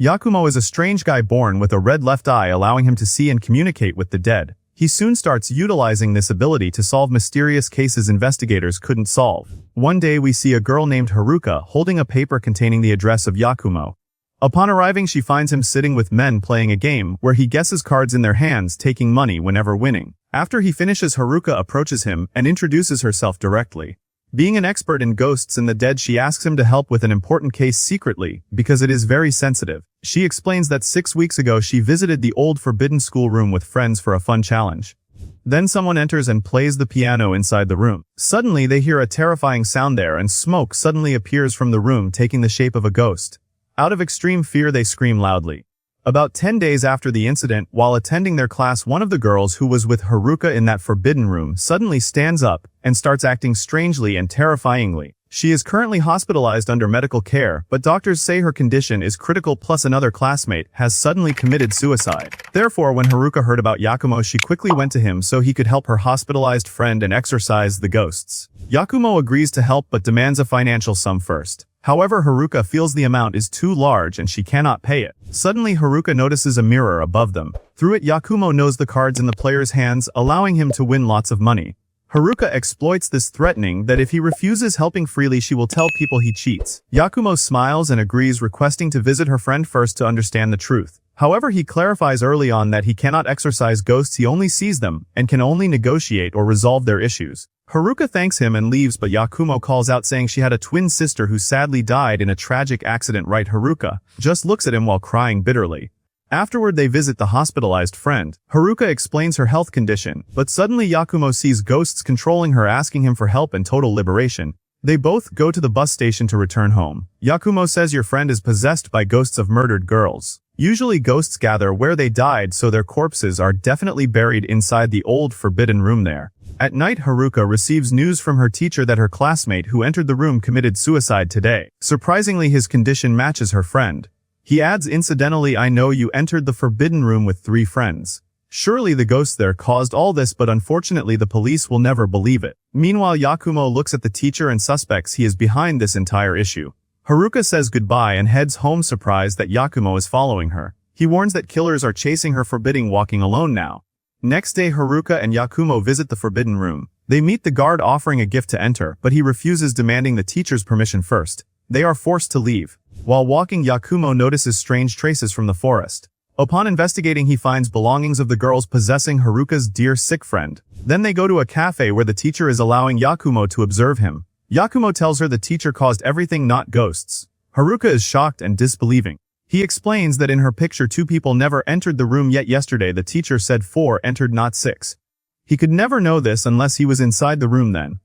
Yakumo is a strange guy born with a red left eye allowing him to see and communicate with the dead. He soon starts utilizing this ability to solve mysterious cases investigators couldn't solve. One day we see a girl named Haruka holding a paper containing the address of Yakumo. Upon arriving, she finds him sitting with men playing a game where he guesses cards in their hands, taking money whenever winning. After he finishes, Haruka approaches him and introduces herself directly. Being an expert in ghosts and the dead, she asks him to help with an important case secretly, because it is very sensitive. She explains that 6 weeks ago she visited the old forbidden schoolroom with friends for a fun challenge. Then someone enters and plays the piano inside the room. Suddenly they hear a terrifying sound there, and smoke suddenly appears from the room, taking the shape of a ghost. Out of extreme fear they scream loudly. About 10 days after the incident, while attending their class, one of the girls who was with Haruka in that forbidden room suddenly stands up and starts acting strangely and terrifyingly. She is currently hospitalized under medical care, but doctors say her condition is critical, plus another classmate has suddenly committed suicide. Therefore, when Haruka heard about Yakumo, she quickly went to him so he could help her hospitalized friend and exorcise the ghosts. Yakumo agrees to help but demands a financial sum first. However, Haruka feels the amount is too large and she cannot pay it. Suddenly, Haruka notices a mirror above them. Through it, Yakumo knows the cards in the player's hands, allowing him to win lots of money. Haruka exploits this, threatening that if he refuses helping freely, she will tell people he cheats. Yakumo smiles and agrees, requesting to visit her friend first to understand the truth. However, he clarifies early on that he cannot exorcise ghosts, he only sees them, and can only negotiate or resolve their issues. Haruka thanks him and leaves, but Yakumo calls out saying she had a twin sister who sadly died in a tragic accident. Right, Haruka just looks at him while crying bitterly. Afterward, they visit the hospitalized friend. Haruka explains her health condition, but suddenly Yakumo sees ghosts controlling her, asking him for help and total liberation. They both go to the bus station to return home. Yakumo says your friend is possessed by ghosts of murdered girls. Usually ghosts gather where they died, so their corpses are definitely buried inside the old forbidden room there. At night, Haruka receives news from her teacher that her classmate who entered the room committed suicide today. Surprisingly, his condition matches her friend. He adds, incidentally, I know you entered the forbidden room with 3 friends. Surely the ghosts there caused all this, but unfortunately the police will never believe it. Meanwhile, Yakumo looks at the teacher and suspects he is behind this entire issue. Haruka says goodbye and heads home, surprised that Yakumo is following her. He warns that killers are chasing her, forbidding walking alone now. Next day, Haruka and Yakumo visit the forbidden room. They meet the guard offering a gift to enter, but he refuses, demanding the teacher's permission first. They are forced to leave. While walking, Yakumo notices strange traces from the forest. Upon investigating, he finds belongings of the girls possessing Haruka's dear sick friend. Then they go to a cafe where the teacher is allowing Yakumo to observe him. Yakumo tells her the teacher caused everything, not ghosts. Haruka is shocked and disbelieving. He explains that in her picture 2 people never entered the room, yet yesterday the teacher said 4 entered, not 6. He could never know this unless he was inside the room then.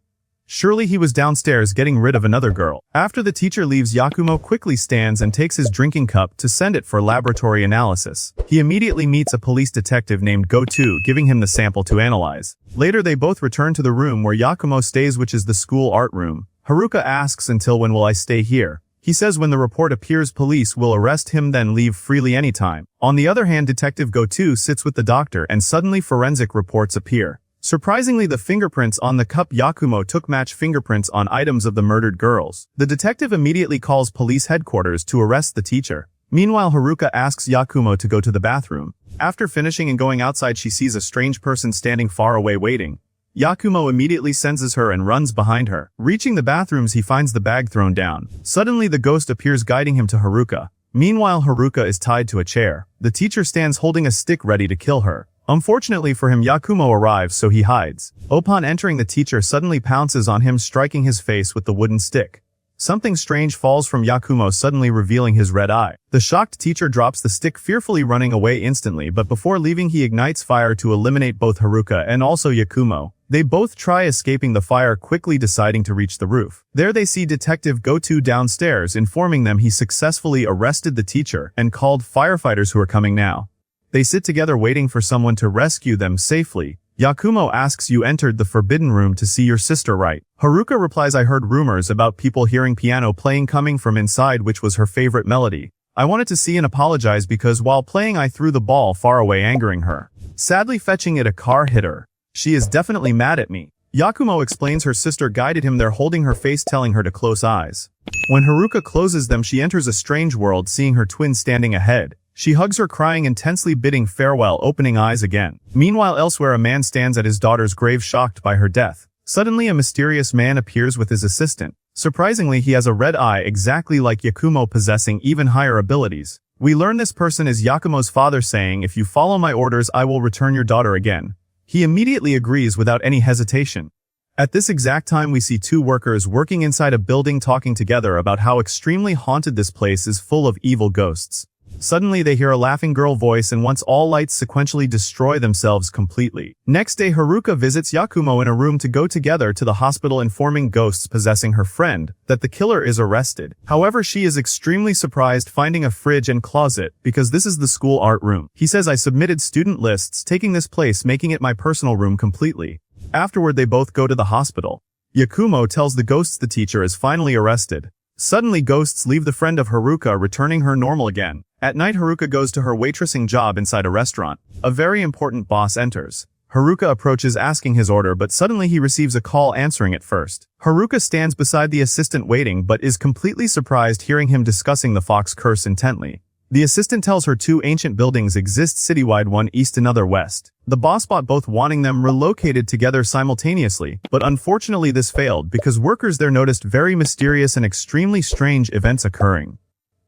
Surely he was downstairs getting rid of another girl. After the teacher leaves, Yakumo quickly stands and takes his drinking cup to send it for laboratory analysis. He immediately meets a police detective named Gotoubun, giving him the sample to analyze. Later they both return to the room where Yakumo stays, which is the school art room. Haruka asks, until when will I stay here? He says when the report appears, police will arrest him, then leave freely anytime. On the other hand, Detective Gotoubun sits with the doctor and suddenly forensic reports appear. Surprisingly, the fingerprints on the cup Yakumo took match fingerprints on items of the murdered girls. The detective immediately calls police headquarters to arrest the teacher. Meanwhile, Haruka asks Yakumo to go to the bathroom. After finishing and going outside, she sees a strange person standing far away waiting. Yakumo immediately senses her and runs behind her. Reaching the bathrooms, he finds the bag thrown down. Suddenly, the ghost appears, guiding him to Haruka. Meanwhile, Haruka is tied to a chair. The teacher stands holding a stick ready to kill her. Unfortunately for him, Yakumo arrives, so he hides. Upon entering, the teacher suddenly pounces on him, striking his face with the wooden stick. Something strange falls from Yakumo, suddenly revealing his red eye. The shocked teacher drops the stick, fearfully running away instantly, but before leaving he ignites fire to eliminate both Haruka and also Yakumo. They both try escaping the fire, quickly deciding to reach the roof. There they see Detective Gotoubun downstairs, informing them he successfully arrested the teacher and called firefighters who are coming now. They sit together waiting for someone to rescue them safely. Yakumo asks, you entered the forbidden room to see your sister, right? Haruka replies, I heard rumors about people hearing piano playing coming from inside, which was her favorite melody. I wanted to see and apologize because while playing I threw the ball far away, angering her. Sadly, fetching it, a car hit her. She is definitely mad at me. Yakumo explains her sister guided him there holding her face telling her to close eyes. When Haruka closes them she enters a strange world seeing her twin standing ahead. She hugs her crying intensely bidding farewell opening eyes again. Meanwhile elsewhere a man stands at his daughter's grave shocked by her death. Suddenly a mysterious man appears with his assistant. Surprisingly he has a red eye exactly like Yakumo possessing even higher abilities. We learn this person is Yakumo's father saying if you follow my orders I will return your daughter again. He immediately agrees without any hesitation. At this exact time we see two workers working inside a building talking together about how extremely haunted this place is full of evil ghosts. Suddenly they hear a laughing girl voice and once all lights sequentially destroy themselves completely. Next day Haruka visits Yakumo in a room to go together to the hospital informing ghosts possessing her friend that the killer is arrested. However she is extremely surprised finding a fridge and closet because this is the school art room. He says I submitted student lists taking this place making it my personal room completely. Afterward they both go to the hospital. Yakumo tells the ghosts the teacher is finally arrested. Suddenly ghosts leave the friend of Haruka returning her normal again. At night Haruka goes to her waitressing job inside a restaurant. A very important boss enters. Haruka approaches asking his order but suddenly he receives a call answering it first. Haruka stands beside the assistant waiting but is completely surprised hearing him discussing the fox curse intently. The assistant tells her two ancient buildings exist citywide one east another west. The boss bought both wanting them relocated together simultaneously, but unfortunately this failed because workers there noticed very mysterious and extremely strange events occurring.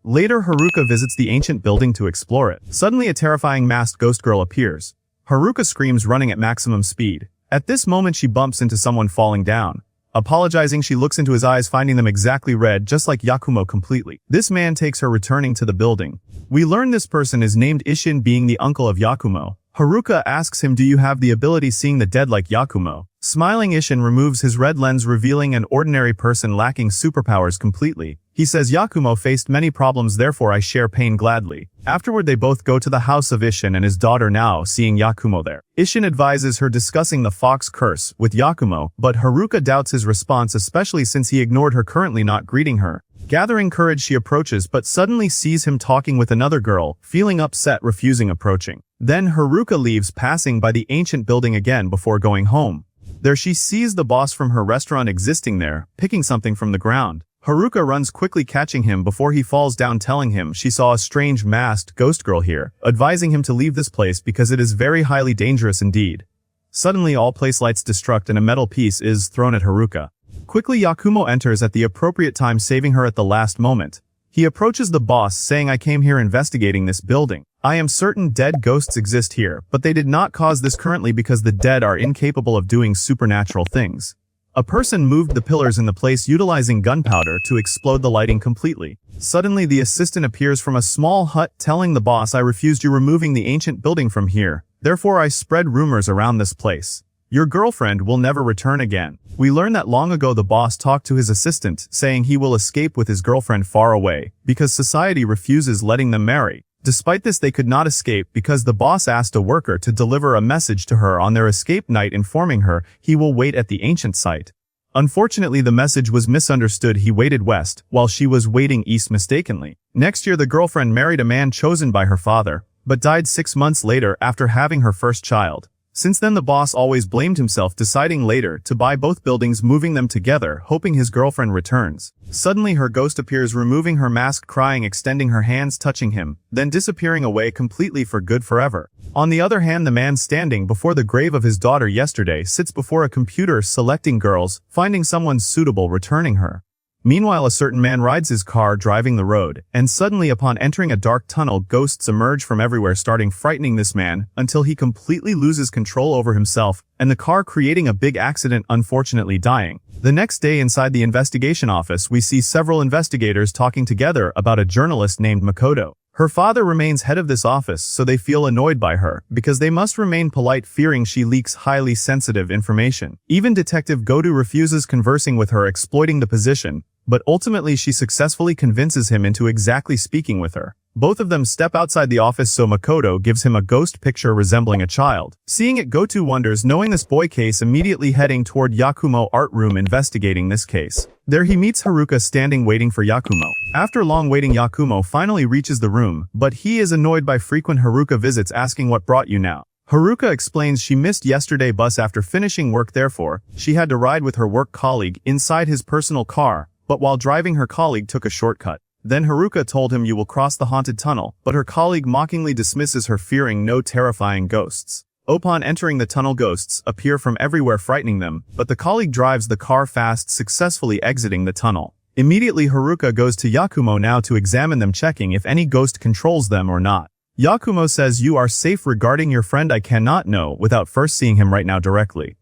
Later Haruka visits the ancient building to explore it. Suddenly a terrifying masked ghost girl appears. Haruka screams running at maximum speed. At this moment she bumps into someone falling down. Apologizing she looks into his eyes finding them exactly red just like Yakumo completely. This man takes her returning to the building. We learn this person is named Ishin being the uncle of Yakumo. Haruka asks him do you have the ability seeing the dead like Yakumo? Smiling Ishin removes his red lens revealing an ordinary person lacking superpowers completely. He says Yakumo faced many problems therefore I share pain gladly. Afterward they both go to the house of Ishin and his daughter now seeing Yakumo there. Ishin advises her discussing the fox curse with Yakumo, but Haruka doubts his response especially since he ignored her currently not greeting her. Gathering courage she approaches but suddenly sees him talking with another girl, feeling upset refusing approaching. Then Haruka leaves passing by the ancient building again before going home. There she sees the boss from her restaurant existing there, picking something from the ground. Haruka runs quickly catching him before he falls down telling him she saw a strange masked ghost girl here, advising him to leave this place because it is very highly dangerous indeed. Suddenly all place lights destruct and a metal piece is thrown at Haruka. Quickly Yakumo enters at the appropriate time saving her at the last moment. He approaches the boss saying I came here investigating this building. I am certain dead ghosts exist here, but they did not cause this currently because the dead are incapable of doing supernatural things. A person moved the pillars in the place utilizing gunpowder to explode the lighting completely. Suddenly the assistant appears from a small hut telling the boss I refused you removing the ancient building from here, therefore I spread rumors around this place. Your girlfriend will never return again. We learn that long ago the boss talked to his assistant saying he will escape with his girlfriend far away because society refuses letting them marry. Despite this they could not escape because the boss asked a worker to deliver a message to her on their escape night informing her he will wait at the ancient site. Unfortunately the message was misunderstood he waited west while she was waiting east mistakenly. Next year the girlfriend married a man chosen by her father, but died 6 months later after having her first child. Since then the boss always blamed himself deciding later to buy both buildings moving them together hoping his girlfriend returns. Suddenly her ghost appears removing her mask crying extending her hands touching him, then disappearing away completely for good forever. On the other hand the man standing before the grave of his daughter yesterday sits before a computer selecting girls, finding someone suitable returning her. Meanwhile a certain man rides his car driving the road, and suddenly upon entering a dark tunnel ghosts emerge from everywhere starting frightening this man until he completely loses control over himself and the car creating a big accident unfortunately dying. The next day inside the investigation office we see several investigators talking together about a journalist named Makoto. Her father remains head of this office so they feel annoyed by her because they must remain polite fearing she leaks highly sensitive information. Even Detective Gotoubun refuses conversing with her exploiting the position, but ultimately she successfully convinces him into exactly speaking with her. Both of them step outside the office so Makoto gives him a ghost picture resembling a child. Seeing it Gotoubun wonders knowing this boy case immediately heading toward Yakumo art room investigating this case. There he meets Haruka standing waiting for Yakumo. After long waiting Yakumo finally reaches the room, but he is annoyed by frequent Haruka visits asking what brought you now. Haruka explains she missed yesterday's bus after finishing work, therefore, she had to ride with her work colleague inside his personal car, but while driving her colleague took a shortcut. Then Haruka told him you will cross the haunted tunnel, but her colleague mockingly dismisses her, fearing no terrifying ghosts. Upon entering the tunnel, ghosts appear from everywhere, frightening them, but the colleague drives the car fast, successfully exiting the tunnel. Immediately Haruka goes to Yakumo now to examine them, checking if any ghost controls them or not. Yakumo says you are safe regarding your friend. I cannot know without first seeing him right now directly.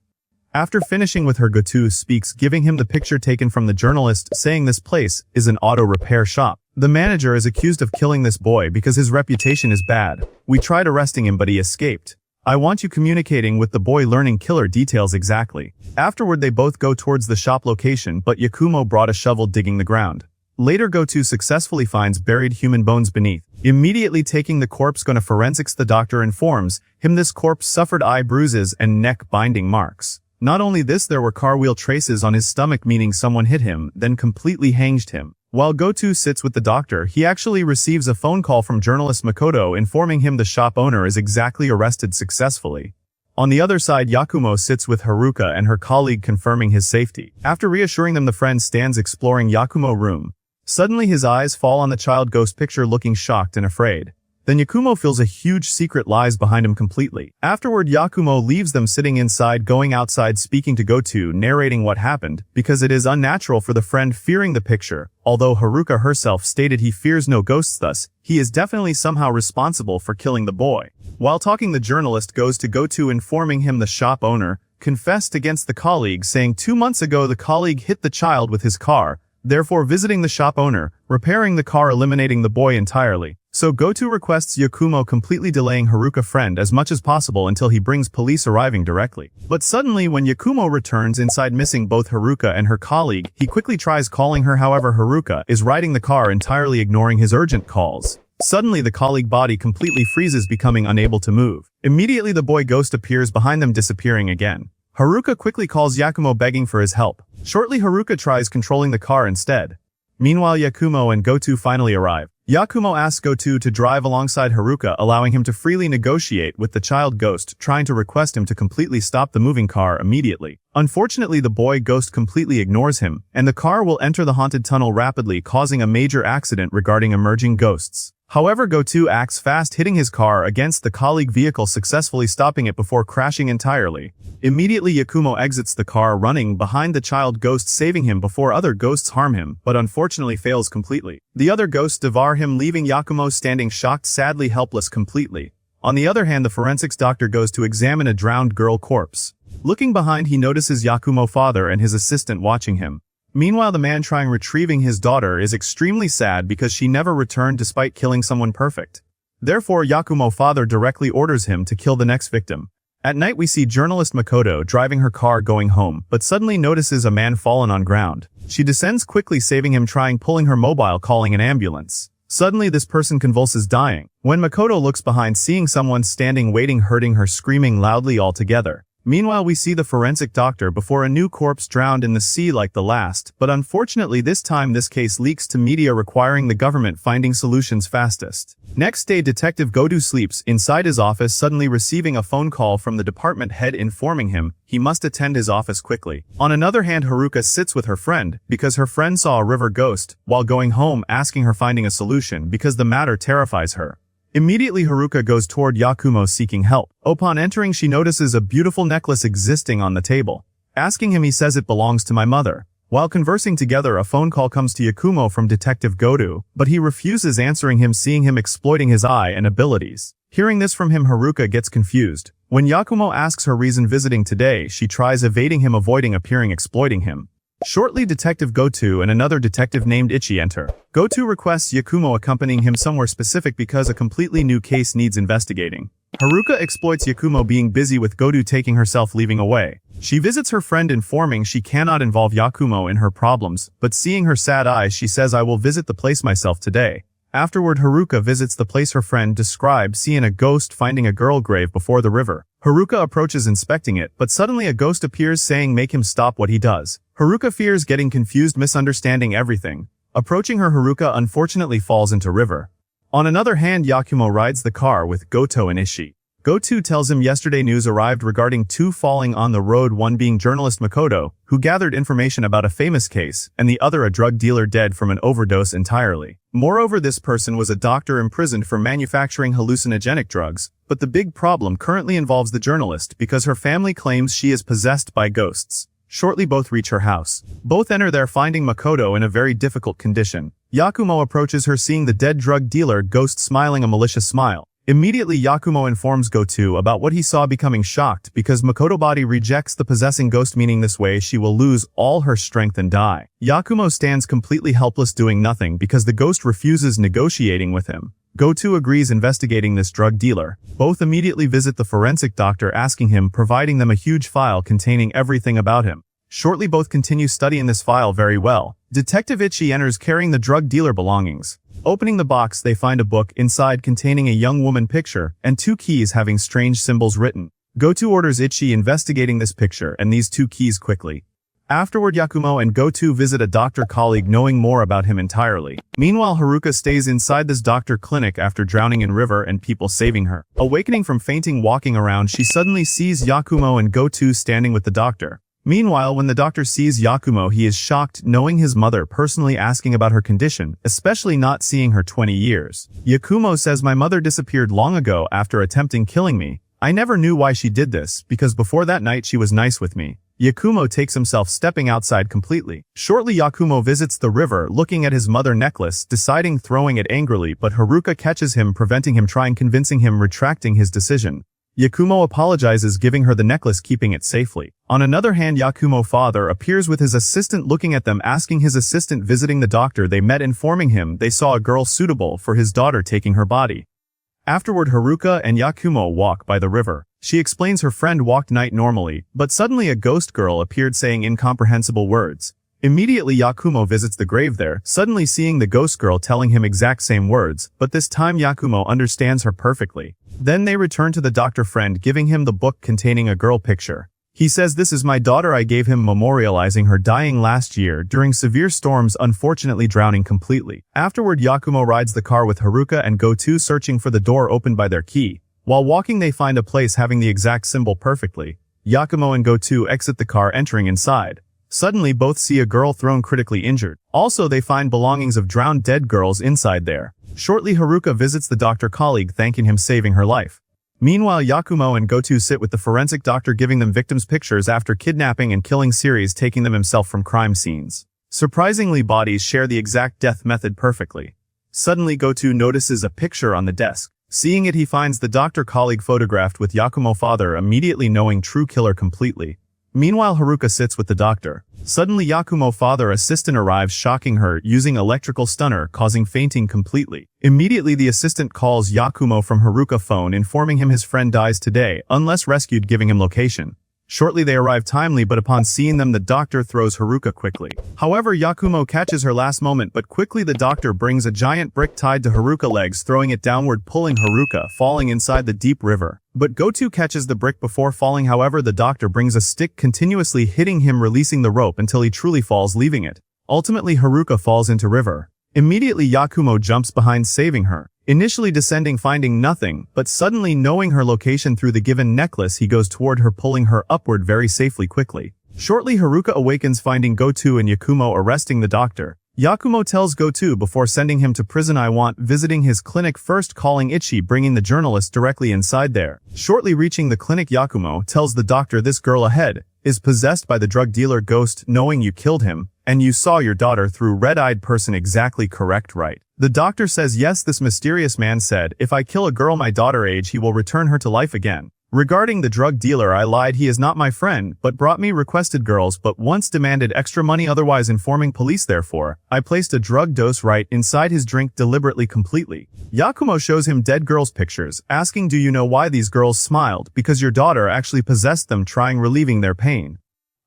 After finishing with her, Gotoubun speaks, giving him the picture taken from the journalist, saying this place is an auto repair shop. The manager is accused of killing this boy because his reputation is bad. We tried arresting him but he escaped. I want you communicating with the boy, learning killer details exactly. Afterward they both go towards the shop location, but Yakumo brought a shovel digging the ground. Later Gotoubun successfully finds buried human bones beneath. Immediately taking the corpse gonna forensics, the doctor informs him this corpse suffered eye bruises and neck binding marks. Not only this, there were car wheel traces on his stomach, meaning someone hit him, then completely hanged him. While Gotoubun sits with the doctor, he actually receives a phone call from journalist Makoto informing him the shop owner is exactly arrested successfully. On the other side, Yakumo sits with Haruka and her colleague, confirming his safety. After reassuring them, the friend stands exploring Yakumo's room. Suddenly his eyes fall on the child ghost picture, looking shocked and afraid. Then Yakumo feels a huge secret lies behind him completely. Afterward, Yakumo leaves them sitting inside, going outside speaking to Gotoubun, narrating what happened, because it is unnatural for the friend fearing the picture. Although Haruka herself stated he fears no ghosts, thus, he is definitely somehow responsible for killing the boy. While talking, the journalist goes to Gotoubun, informing him the shop owner confessed against the colleague, saying 2 months ago the colleague hit the child with his car, therefore visiting the shop owner, repairing the car, eliminating the boy entirely. So Gotoubun requests Yakumo completely delaying Haruka friend as much as possible until he brings police arriving directly. But suddenly when Yakumo returns inside missing both Haruka and her colleague, he quickly tries calling her, however Haruka is riding the car, entirely ignoring his urgent calls. Suddenly the colleague body completely freezes, becoming unable to move. Immediately the boy ghost appears behind them, disappearing again. Haruka quickly calls Yakumo, begging for his help. Shortly Haruka tries controlling the car instead. Meanwhile Yakumo and Gotoubun finally arrive. Yakumo asks Gotoubun to drive alongside Haruka, allowing him to freely negotiate with the child ghost, trying to request him to completely stop the moving car immediately. Unfortunately the boy ghost completely ignores him, and the car will enter the haunted tunnel rapidly, causing a major accident regarding emerging ghosts. However, Gotoubun acts fast, hitting his car against the colleague vehicle, successfully stopping it before crashing entirely. Immediately Yakumo exits the car, running behind the child ghost, saving him before other ghosts harm him, but unfortunately fails completely. The other ghosts devour him, leaving Yakumo standing shocked, sadly helpless completely. On the other hand, the forensics doctor goes to examine a drowned girl corpse. Looking behind, he notices Yakumo's father and his assistant watching him. Meanwhile, the man trying retrieving his daughter is extremely sad because she never returned despite killing someone perfect. Therefore, Yakumo's father directly orders him to kill the next victim. At night we see journalist Makoto driving her car going home, but suddenly notices a man fallen on ground. She descends quickly, saving him, trying pulling her mobile, calling an ambulance. Suddenly this person convulses, dying. When Makoto looks behind, seeing someone standing waiting, hurting her, screaming loudly altogether. Meanwhile we see the forensic doctor before a new corpse drowned in the sea like the last, but unfortunately this time this case leaks to media, requiring the government finding solutions fastest. Next day Detective Gotoubun sleeps inside his office, suddenly receiving a phone call from the department head informing him he must attend his office quickly. On another hand, Haruka sits with her friend because her friend saw a river ghost while going home, asking her finding a solution because the matter terrifies her. Immediately Haruka goes toward Yakumo seeking help. Upon entering she notices a beautiful necklace existing on the table. Asking him, he says it belongs to my mother. While conversing together, a phone call comes to Yakumo from Detective Gotoubun, but he refuses answering him, seeing him exploiting his eye and abilities. Hearing this from him, Haruka gets confused. When Yakumo asks her reason visiting today, she tries evading him, avoiding appearing, exploiting him. Shortly Detective Gotoubun and another detective named Ichi enter. Gotoubun requests Yakumo accompanying him somewhere specific because a completely new case needs investigating. Haruka exploits Yakumo being busy with Gotoubun taking herself leaving away. She visits her friend informing she cannot involve Yakumo in her problems, but seeing her sad eyes she says I will visit the place myself today. Afterward Haruka visits the place her friend described, seeing a ghost finding a girl grave before the river. Haruka approaches inspecting it, but suddenly a ghost appears saying make him stop what he does. Haruka fears getting confused, misunderstanding everything. Approaching her, Haruka unfortunately falls into river. On another hand, Yakumo rides the car with Goto and Ishi. Gotoubun tells him yesterday news arrived regarding two falling on the road, one being journalist Makoto, who gathered information about a famous case, and the other a drug dealer dead from an overdose entirely. Moreover, this person was a doctor imprisoned for manufacturing hallucinogenic drugs, but the big problem currently involves the journalist because her family claims she is possessed by ghosts. Shortly both reach her house. Both enter there finding Makoto in a very difficult condition. Yakumo approaches her seeing the dead drug dealer ghost smiling a malicious smile. Immediately Yakumo informs Gotoubun about what he saw, becoming shocked because Makoto body rejects the possessing ghost, meaning this way she will lose all her strength and die. Yakumo stands completely helpless doing nothing because the ghost refuses negotiating with him. Gotoubun agrees investigating this drug dealer. Both immediately visit the forensic doctor asking him, providing them a huge file containing everything about him. Shortly both continue studying this file very well. Detective Ichi enters carrying the drug dealer belongings. Opening the box, they find a book inside containing a young woman picture and two keys having strange symbols written. Gotoubun orders Ichi investigating this picture and these two keys quickly. Afterward, Yakumo and Gotoubun visit a doctor colleague knowing more about him entirely. Meanwhile, Haruka stays inside this doctor clinic after drowning in river and people saving her. Awakening from fainting walking around, she suddenly sees Yakumo and Gotoubun standing with the doctor. Meanwhile, when the doctor sees Yakumo, he is shocked knowing his mother personally asking about her condition, especially not seeing her 20 years. Yakumo says, "My mother disappeared long ago after attempting killing me. I never knew why she did this, because before that night she was nice with me." Yakumo takes himself stepping outside completely. Shortly Yakumo visits the river looking at his mother necklace, deciding throwing it angrily, but Haruka catches him, preventing him, convincing him retracting his decision. Yakumo apologizes, giving her the necklace, keeping it safely. On another hand, Yakumo father appears with his assistant looking at them, asking his assistant visiting the doctor they met, informing him they saw a girl suitable for his daughter taking her body. Afterward, Haruka and Yakumo walk by the river. She explains her friend walked night normally, but suddenly a ghost girl appeared saying incomprehensible words. Immediately Yakumo visits the grave there, suddenly seeing the ghost girl telling him exact same words, but this time Yakumo understands her perfectly. Then they return to the doctor friend, giving him the book containing a girl picture. He says, "This is my daughter I gave him," memorializing her dying last year during severe storms, unfortunately drowning completely. Afterward, Yakumo rides the car with Haruka and Gotoubun, searching for the door opened by their key. While walking, they find a place having the exact symbol perfectly. Yakumo and Gotoubun exit the car, entering inside. Suddenly both see a girl thrown critically injured. Also, they find belongings of drowned dead girls inside there. Shortly, Haruka visits the doctor colleague, thanking him saving her life. Meanwhile, Yakumo and Gotoubun sit with the forensic doctor, giving them victims' pictures after kidnapping and killing series, taking them himself from crime scenes. Surprisingly, bodies share the exact death method perfectly. Suddenly, Gotoubun notices a picture on the desk. Seeing it, he finds the doctor colleague photographed with Yakumo father, immediately knowing true killer completely. Meanwhile, Haruka sits with the doctor. Suddenly, Yakumo father assistant arrives, shocking her using electrical stunner, causing fainting completely. Immediately, the assistant calls Yakumo from Haruka phone, informing him his friend dies today unless rescued, giving him location. Shortly, they arrive timely, but upon seeing them, the doctor throws Haruka quickly. However, Yakumo catches her last moment, but quickly the doctor brings a giant brick tied to Haruka legs, throwing it downward, pulling Haruka, falling inside the deep river. But Gotoubun catches the brick before falling. However, the doctor brings a stick, continuously hitting him, releasing the rope until he truly falls, leaving it. Ultimately, Haruka falls into river. Immediately, Yakumo jumps behind, saving her. Initially descending, finding nothing, but suddenly knowing her location through the given necklace, he goes toward her, pulling her upward very safely quickly. Shortly, Haruka awakens, finding Gotoubun and Yakumo arresting the doctor. Yakumo tells Gotoubun before sending him to prison, "I want," visiting his clinic first, calling Ichi, bringing the journalist directly inside there. Shortly reaching the clinic, Yakumo tells the doctor this girl ahead is possessed by the drug dealer ghost, knowing you killed him, and you saw your daughter through red-eyed person. Exactly correct, right? The doctor says yes. This mysterious man said, "If I kill a girl my daughter age, he will return her to life again." Regarding the drug dealer, I lied. He is not my friend, but brought me requested girls, but once demanded extra money, otherwise informing police. Therefore, I placed a drug dose right inside his drink deliberately completely. Yakumo shows him dead girls' pictures, asking, "Do you know why these girls smiled? Because your daughter actually possessed them, trying relieving their pain.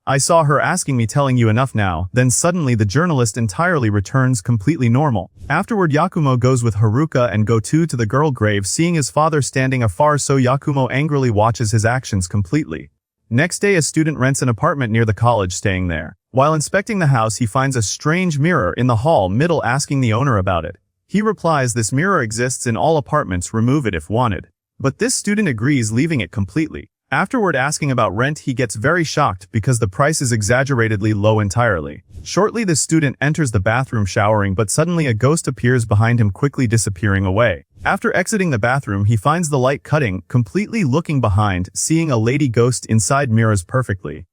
I saw her asking me, telling you enough now." Then suddenly the journalist entirely returns completely normal. Afterward, Yakumo goes with Haruka and Gotoubun to the girl grave, seeing his father standing afar, so Yakumo angrily watches his actions completely. Next day, a student rents an apartment near the college, staying there. While inspecting the house, he finds a strange mirror in the hall middle, asking the owner about it. He replies, "This mirror exists in all apartments, remove it if wanted." But this student agrees, leaving it completely. Afterward, asking about rent, he gets very shocked because the price is exaggeratedly low entirely. Shortly, the student enters the bathroom showering, but suddenly a ghost appears behind him, quickly disappearing away. After exiting the bathroom, he finds the light cutting, completely looking behind, seeing a lady ghost inside mirrors perfectly.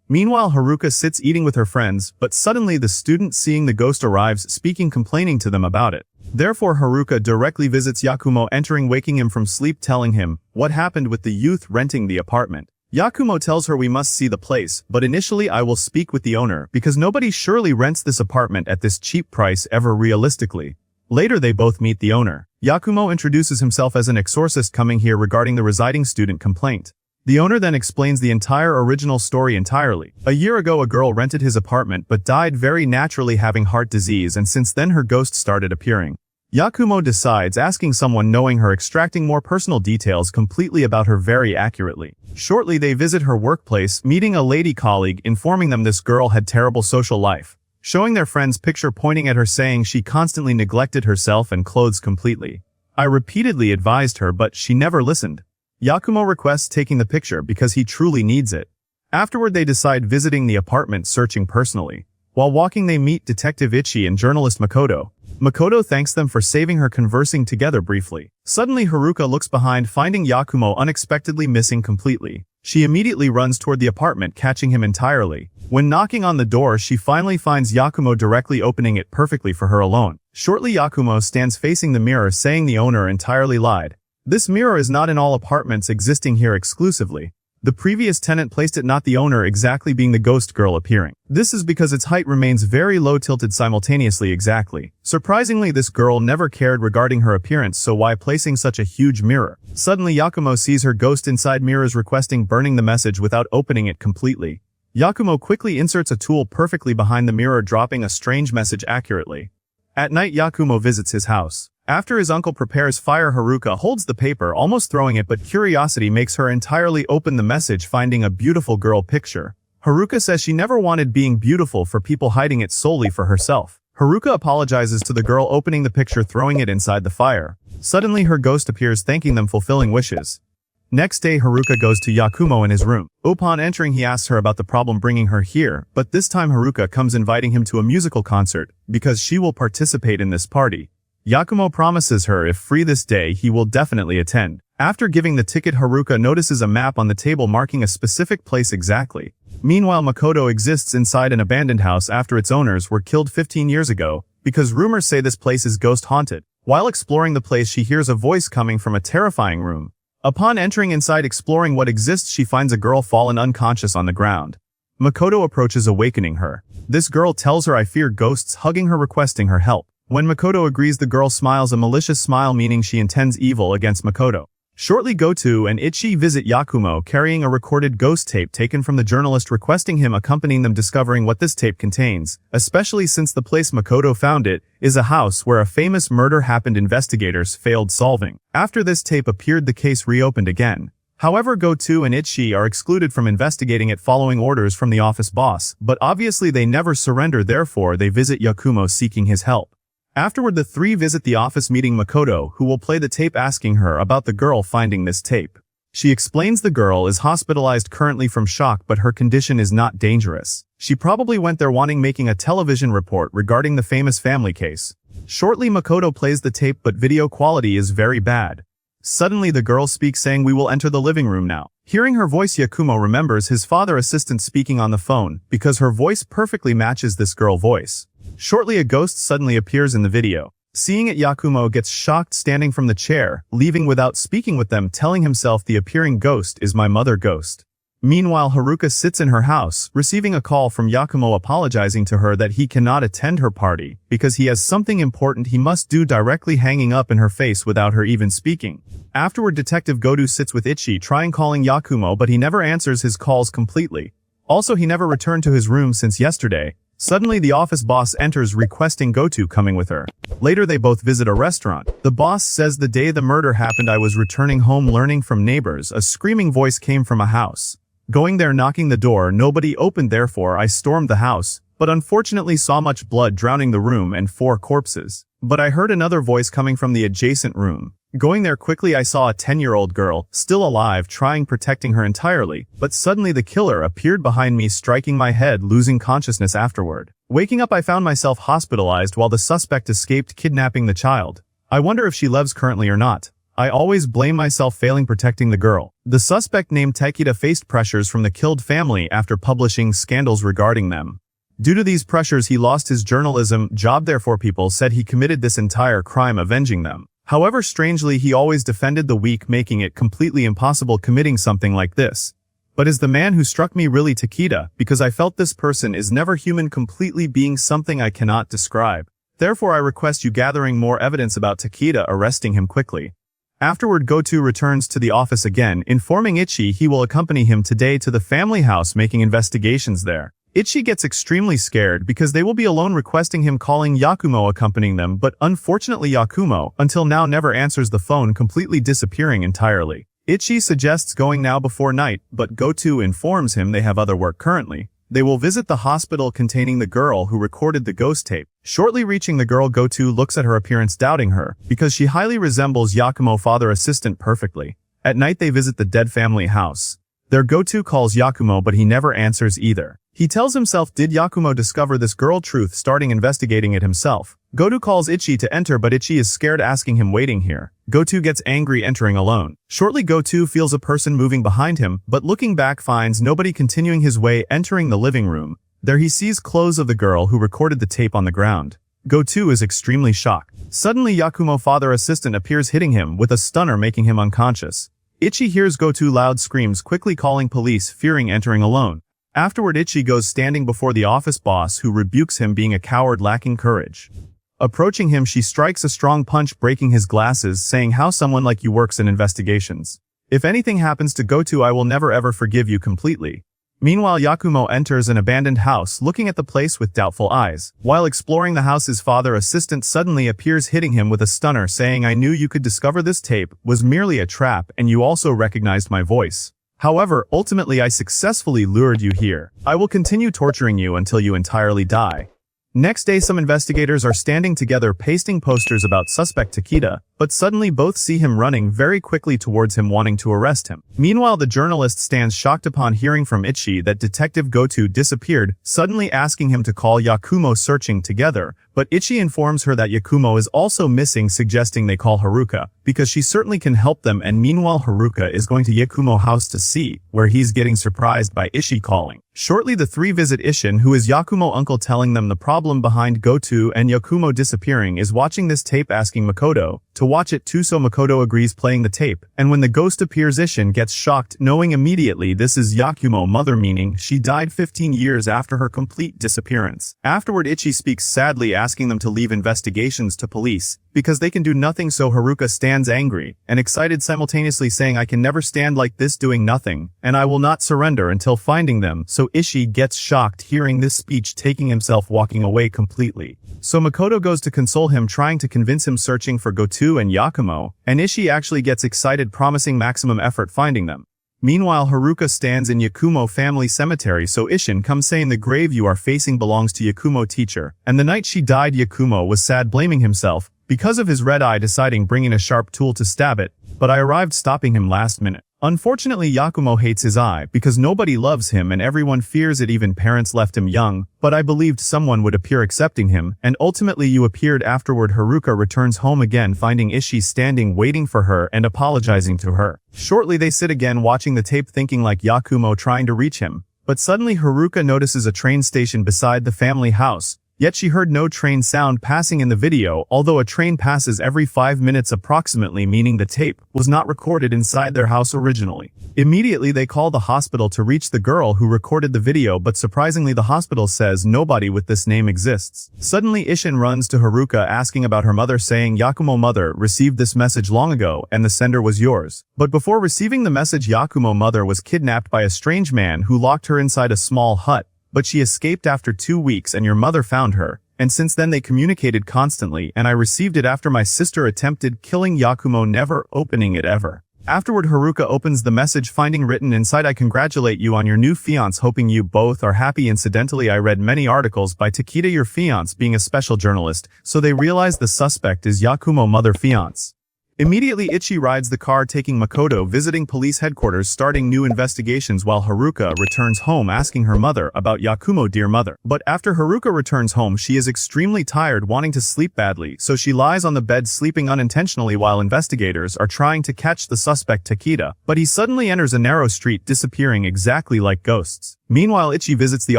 Meanwhile, Haruka sits eating with her friends, but suddenly the student seeing the ghost arrives, speaking, complaining to them about it. Therefore, Haruka directly visits Yakumo, entering, waking him from sleep, telling him what happened with the youth renting the apartment. Yakumo tells her, we must see the place, but initially I will speak with the owner, because nobody surely rents this apartment at this cheap price ever realistically. Later they both meet the owner. Yakumo introduces himself as an exorcist coming here regarding the residing student complaint. The owner then explains the entire original story entirely. A year ago, a girl rented his apartment but died very naturally, having heart disease, and since then her ghost started appearing. Yakumo decides asking someone knowing her, extracting more personal details completely about her very accurately. Shortly they visit her workplace, meeting a lady colleague, informing them this girl had terrible social life. Showing their friend's picture, pointing at her, saying she constantly neglected herself and clothes completely. I repeatedly advised her, but she never listened. Yakumo requests taking the picture because he truly needs it. Afterward they decide visiting the apartment, searching personally. While walking they meet Detective Ichi and journalist Makoto. Makoto thanks them for saving her, conversing together briefly. Suddenly Haruka looks behind, finding Yakumo unexpectedly missing completely. She immediately runs toward the apartment, catching him entirely. When knocking on the door, she finally finds Yakumo directly opening it perfectly for her alone. Shortly Yakumo stands facing the mirror, saying the owner entirely lied. This mirror is not in all apartments existing here exclusively. The previous tenant placed it, not the owner, exactly being the ghost girl appearing. This is because its height remains very low, tilted simultaneously exactly. Surprisingly, this girl never cared regarding her appearance, so why placing such a huge mirror? Suddenly Yakumo sees her ghost inside mirrors, requesting burning the message without opening it completely. Yakumo quickly inserts a tool perfectly behind the mirror, dropping a strange message accurately. At night Yakumo visits his house. After his uncle prepares fire, Haruka holds the paper, almost throwing it, but curiosity makes her entirely open the message, finding a beautiful girl picture. Haruka says she never wanted being beautiful for people, hiding it solely for herself. Haruka apologizes to the girl, opening the picture, throwing it inside the fire. Suddenly her ghost appears, thanking them, fulfilling wishes. Next day Haruka goes to Yakumo in his room. Upon entering he asks her about the problem bringing her here, but this time Haruka comes inviting him to a musical concert, because she will participate in this party. Yakumo promises her if free this day he will definitely attend. After giving the ticket, Haruka notices a map on the table marking a specific place exactly. Meanwhile Makoto exists inside an abandoned house after its owners were killed 15 years ago, because rumors say this place is ghost haunted. While exploring the place she hears a voice coming from a terrifying room. Upon entering inside, exploring what exists, she finds a girl fallen unconscious on the ground. Makoto approaches, awakening her. This girl tells her, I fear ghosts, hugging her, requesting her help. When Makoto agrees, the girl smiles, a malicious smile meaning she intends evil against Makoto. Shortly Gotoubun and Ichi visit Yakumo, carrying a recorded ghost tape taken from the journalist, requesting him accompanying them, discovering what this tape contains, especially since the place Makoto found it is a house where a famous murder happened investigators failed solving. After this tape appeared, the case reopened again. However, Gotoubun and Ichi are excluded from investigating it following orders from the office boss, but obviously they never surrender, therefore they visit Yakumo seeking his help. Afterward the three visit the office, meeting Makoto, who will play the tape, asking her about the girl finding this tape. She explains the girl is hospitalized currently from shock, but her condition is not dangerous. She probably went there wanting making a television report regarding the famous family case. Shortly Makoto plays the tape, but video quality is very bad. Suddenly the girl speaks, saying we will enter the living room now. Hearing her voice, Yakumo remembers his father assistant speaking on the phone, because her voice perfectly matches this girl voice. Shortly a ghost suddenly appears in the video. Seeing it, Yakumo gets shocked, standing from the chair, leaving without speaking with them, telling himself the appearing ghost is my mother ghost. Meanwhile Haruka sits in her house, receiving a call from Yakumo apologizing to her that he cannot attend her party, because he has something important he must do, directly hanging up in her face without her even speaking. Afterward Detective Gotoubun sits with Ichi, trying calling Yakumo, but he never answers his calls completely. Also he never returned to his room since yesterday. Suddenly the office boss enters, requesting Gotoubun coming with her. Later they both visit a restaurant. The boss says the day the murder happened I was returning home, learning from neighbors a screaming voice came from a house. Going there, knocking the door, nobody opened, therefore I stormed the house, but unfortunately saw much blood drowning the room and 4 corpses. But I heard another voice coming from the adjacent room. Going there quickly, I saw a 10-year-old girl, still alive, protecting her entirely, but suddenly the killer appeared behind me, striking my head, losing consciousness afterward. Waking up, I found myself hospitalized while the suspect escaped kidnapping the child. I wonder if she lives currently or not. I always blame myself failing protecting the girl. The suspect named Takeda faced pressures from the killed family after publishing scandals regarding them. Due to these pressures, he lost his journalism job, therefore people said he committed this entire crime avenging them. However, strangely, he always defended the weak, making it completely impossible committing something like this. But is the man who struck me really Takeda, because I felt this person is never human, completely being something I cannot describe. Therefore I request you gathering more evidence about Takeda, arresting him quickly. Afterward, Goto returns to the office again, informing Ichi he will accompany him today to the family house, making investigations there. Ichi gets extremely scared because they will be alone, requesting him, calling Yakumo accompanying them, but unfortunately Yakumo, until now, never answers the phone, completely disappearing entirely. Ichi suggests going now before night, but Goto informs him they have other work currently. They will visit the hospital containing the girl who recorded the ghost tape. Shortly reaching the girl, Goto looks at her appearance, doubting her, because she highly resembles Yakumo father assistant perfectly. At night they visit the dead family house. There Goto calls Yakumo, but he never answers either. He tells himself, did Yakumo discover this girl truth, starting investigating it himself. Goto calls Ichi to enter, but Ichi is scared, asking him waiting here. Goto gets angry, entering alone. Shortly Goto feels a person moving behind him, but looking back finds nobody, continuing his way, entering the living room. There he sees clothes of the girl who recorded the tape on the ground. Goto is extremely shocked. Suddenly Yakumo father assistant appears, hitting him with a stunner, making him unconscious. Ichi hears Goto loud screams, quickly calling police, fearing entering alone. Afterward Ichi goes standing before the office boss, who rebukes him being a coward lacking courage. Approaching him, she strikes a strong punch, breaking his glasses, saying, how someone like you works in investigations. If anything happens to Goto, I will never ever forgive you completely. Meanwhile, Yakumo enters an abandoned house, looking at the place with doubtful eyes. While exploring the house, his father assistant suddenly appears, hitting him with a stunner, saying, I knew you could discover this tape was merely a trap, and you also recognized my voice. However, ultimately I successfully lured you here. I will continue torturing you until you entirely die. Next day, some investigators are standing together pasting posters about suspect Takeda, but suddenly both see him running very quickly towards him, wanting to arrest him. Meanwhile, the journalist stands shocked upon hearing from Ichi that Detective Goto disappeared, suddenly asking him to call Yakumo, searching together, but Ichi informs her that Yakumo is also missing, suggesting they call Haruka, because she certainly can help them, and meanwhile Haruka is going to Yakumo house to see, where he's getting surprised by Ichi calling. Shortly the three visit Ishin, who is Yakumo uncle, telling them the problem behind Goto and Yakumo disappearing is watching this tape, asking Makoto to watch it too, so Makoto agrees, playing the tape, and when the ghost appears, Ishin gets shocked, knowing immediately this is Yakumo mother, meaning she died 15 years after her complete disappearance. Afterward Ichi speaks sadly, asking them to leave investigations to police, because they can do nothing, so Haruka stands angry and excited simultaneously, saying, I can never stand like this doing nothing, and I will not surrender until finding them, so Ishi gets shocked hearing this speech, taking himself walking away completely. So Makoto goes to console him, trying to convince him, searching for Goto and Yakumo, and Ishi actually gets excited, promising maximum effort finding them. Meanwhile, Haruka stands in Yakumo family cemetery, so Ishin comes, saying the grave you are facing belongs to Yakumo teacher, and the night she died Yakumo was sad, blaming himself because of his red eye, deciding bringing a sharp tool to stab it, but I arrived, stopping him last minute. Unfortunately, Yakumo hates his eye because nobody loves him and everyone fears it, even parents left him young, but I believed someone would appear accepting him, and ultimately you appeared. Afterward, Haruka returns home again, finding Ishi standing waiting for her and apologizing to her. Shortly they sit again watching the tape, thinking like Yakumo trying to reach him, but suddenly Haruka notices a train station beside the family house. Yet she heard no train sound passing in the video, although a train passes every 5 minutes approximately, meaning the tape was not recorded inside their house originally. Immediately they call the hospital to reach the girl who recorded the video, but surprisingly the hospital says nobody with this name exists. Suddenly Ishin runs to Haruka, asking about her mother, saying Yakumo mother received this message long ago and the sender was yours. But before receiving the message, Yakumo mother was kidnapped by a strange man who locked her inside a small hut. But she escaped after 2 weeks and your mother found her, and since then they communicated constantly, and I received it after my sister attempted killing Yakumo, never opening it ever. Afterward, Haruka opens the message finding written inside, "I congratulate you on your new fiancé, hoping you both are happy. Incidentally, I read many articles by Takeda, your fiancé, being a special journalist, so they realize the suspect is Yakumo mother fiancé." Immediately, Ichi rides the car taking Makoto visiting police headquarters starting new investigations while Haruka returns home asking her mother about Yakumo, dear mother. But after Haruka returns home, she is extremely tired, wanting to sleep badly, so she lies on the bed sleeping unintentionally while investigators are trying to catch the suspect Takeda, but he suddenly enters a narrow street disappearing exactly like ghosts. Meanwhile, Ichi visits the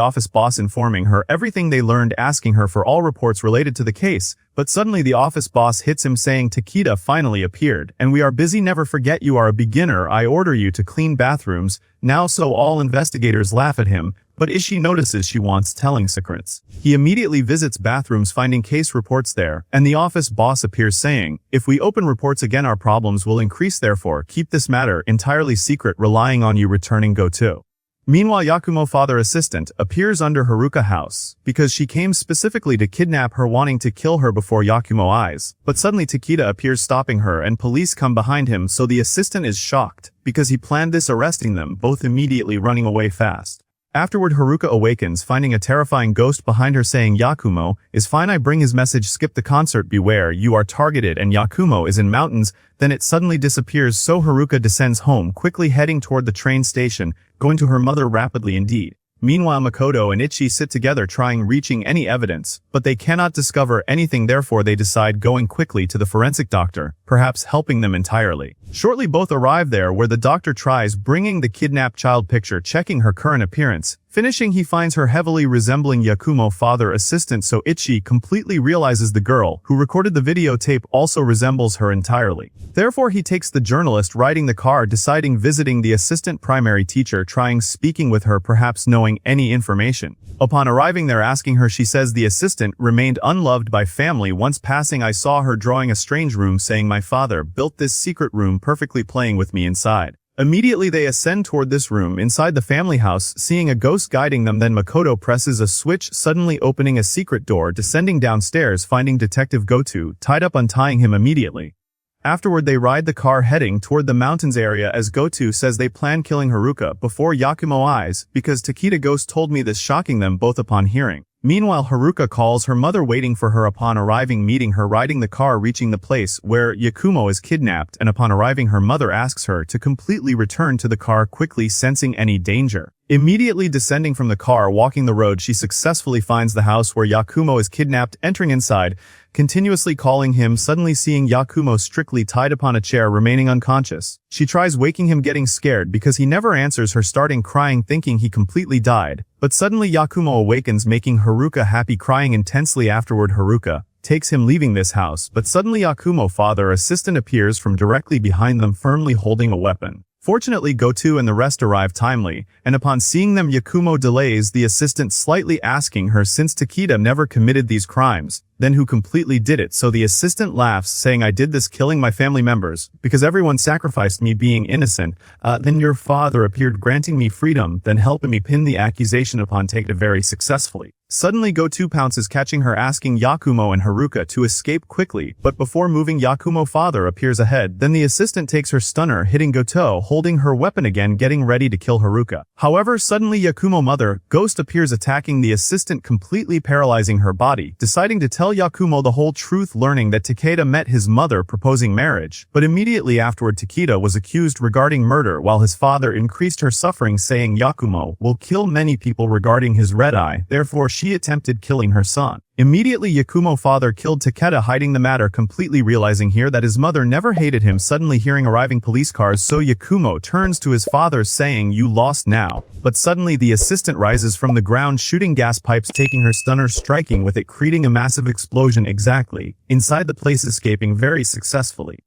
office boss informing her everything they learned, asking her for all reports related to the case, but suddenly the office boss hits him saying Takeda finally appeared, and we are busy, never forget you are a beginner, I order you to clean bathrooms, now. So all investigators laugh at him, but Ichi notices she wants telling secrets. He immediately visits bathrooms finding case reports there, and the office boss appears saying, if we open reports again our problems will increase, therefore keep this matter entirely secret, relying on you returning Goto. Meanwhile, Yakumo father assistant appears under Haruka house because she came specifically to kidnap her, wanting to kill her before Yakumo eyes, but suddenly Takeda appears stopping her and police come behind him, so the assistant is shocked because he planned this, arresting them both immediately, running away fast. Afterward, Haruka awakens finding a terrifying ghost behind her saying Yakumo is fine, I bring his message, skip the concert, beware you are targeted, and Yakumo is in mountains. Then it suddenly disappears, so Haruka descends home quickly heading toward the train station, going to her mother rapidly indeed. Meanwhile, Makoto and Ichi sit together trying reaching any evidence, but they cannot discover anything, therefore they decide going quickly to the forensic doctor, perhaps helping them entirely. Shortly both arrive there where the doctor tries bringing the kidnapped child picture, checking her current appearance. Finishing, he finds her heavily resembling Yakumo father assistant, so Ichi completely realizes the girl who recorded the videotape also resembles her entirely. Therefore he takes the journalist riding the car, deciding visiting the assistant primary teacher, trying speaking with her, perhaps knowing any information. Upon arriving there, asking her, she says the assistant remained unloved by family. Once passing, I saw her drawing a strange room, saying my father built this secret room perfectly, playing with me inside. Immediately they ascend toward this room inside the family house, seeing a ghost guiding them. Then Makoto presses a switch, suddenly opening a secret door, descending downstairs finding Detective Goto tied up, untying him immediately. Afterward they ride the car heading toward the mountains area as Goto says they plan killing Haruka before Yakumo eyes because Takeda ghost told me this, shocking them both upon hearing. Meanwhile, Haruka calls her mother waiting for her. Upon arriving, meeting her riding the car, reaching the place where Yakumo is kidnapped, and upon arriving her mother asks her to completely return to the car quickly, sensing any danger. Immediately descending from the car, walking the road, she successfully finds the house where Yakumo is kidnapped, entering inside, continuously calling him, suddenly seeing Yakumo strictly tied upon a chair remaining unconscious. She tries waking him, getting scared because he never answers her, starting crying thinking he completely died. But suddenly Yakumo awakens, making Haruka happy, crying intensely. Afterward Haruka takes him leaving this house, but suddenly Yakumo father assistant appears from directly behind them firmly holding a weapon. Fortunately, Goto and the rest arrive timely, and upon seeing them Yakumo delays the assistant, slightly asking her since Takeda never committed these crimes, then who completely did it, so the assistant laughs saying I did this killing my family members, because everyone sacrificed me being innocent, then your father appeared granting me freedom, then helping me pin the accusation upon Takeda very successfully. Suddenly Goto pounces, catching her, asking Yakumo and Haruka to escape quickly, but before moving Yakumo father appears ahead, then the assistant takes her stunner, hitting Goto, holding her weapon again, getting ready to kill Haruka. However, suddenly Yakumo mother, ghost appears attacking the assistant, completely paralyzing her body, deciding to tell Yakumo the whole truth, learning that Takeda met his mother proposing marriage, but immediately afterward Takeda was accused regarding murder while his father increased her suffering, saying Yakumo will kill many people regarding his red eye, therefore she attempted killing her son. Immediately Yakumo father killed Takeda, hiding the matter, completely realizing here that his mother never hated him. Suddenly hearing arriving police cars, so Yakumo turns to his father saying you lost now, but suddenly the assistant rises from the ground shooting gas pipes, taking her stunner, striking with it, creating a massive explosion exactly inside the place, escaping very successfully.